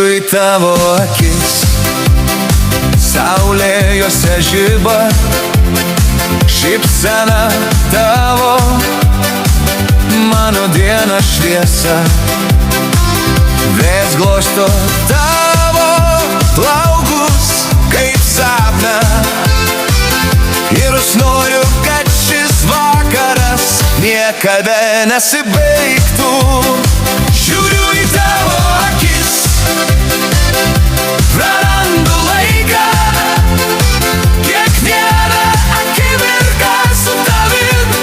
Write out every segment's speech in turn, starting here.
Žiūriu į tavo akis, saulė jose žiba, šypsena tavo, mano diena šviesa. Vėjas glosto tavo plaukus kaip sapną, ir aš noriu, kad šis vakaras niekada nesibaigtų. Žiūriu į tavo akis, prarandu laiką, kiekvieną akimirką su tavim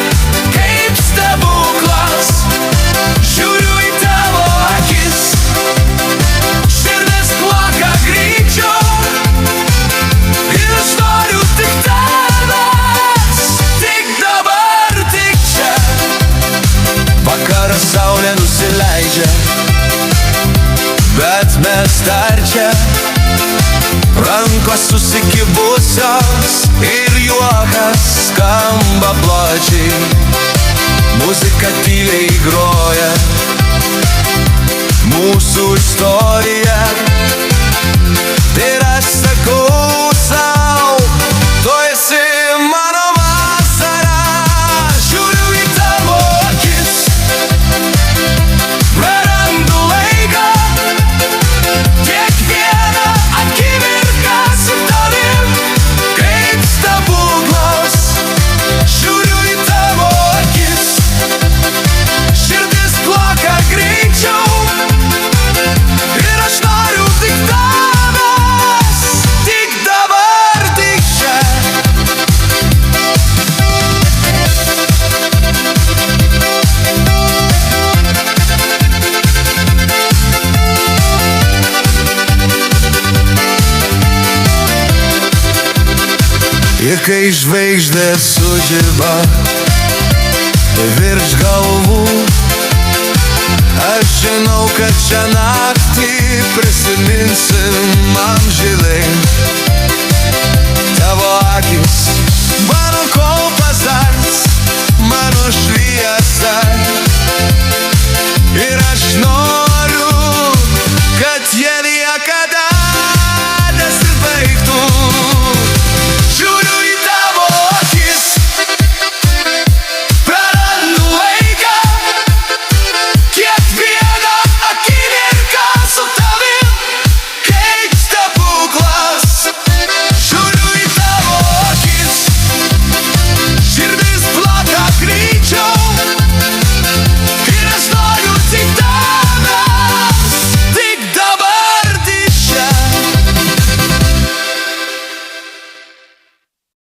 kaip stebuklas. Žiūriu į tavo akis, širdis plaka greičiau, ir aš noriu tik tavęs, tik dabar, tik čia. Vakaras saulė nusileidžia, bet mes dar čia, rankos susikibusios ir juokas skamba plačiai. Muzika tyliai groja, mūsų istorija. Ir aš sakau sau, tu esi mano vasara. Žiūriu į tavo akis, prarandu laiką, kiekvieną akimirką su tavim kaip stebuklas. Žiūriu į tavo akis, širdis plaka greičiau, ir aš noriu tik tavęs, tik dabar, tik čia. Ir kai žvaigždės sužiba virš galvų, aš žinau, kad šią naktį prisiminsim man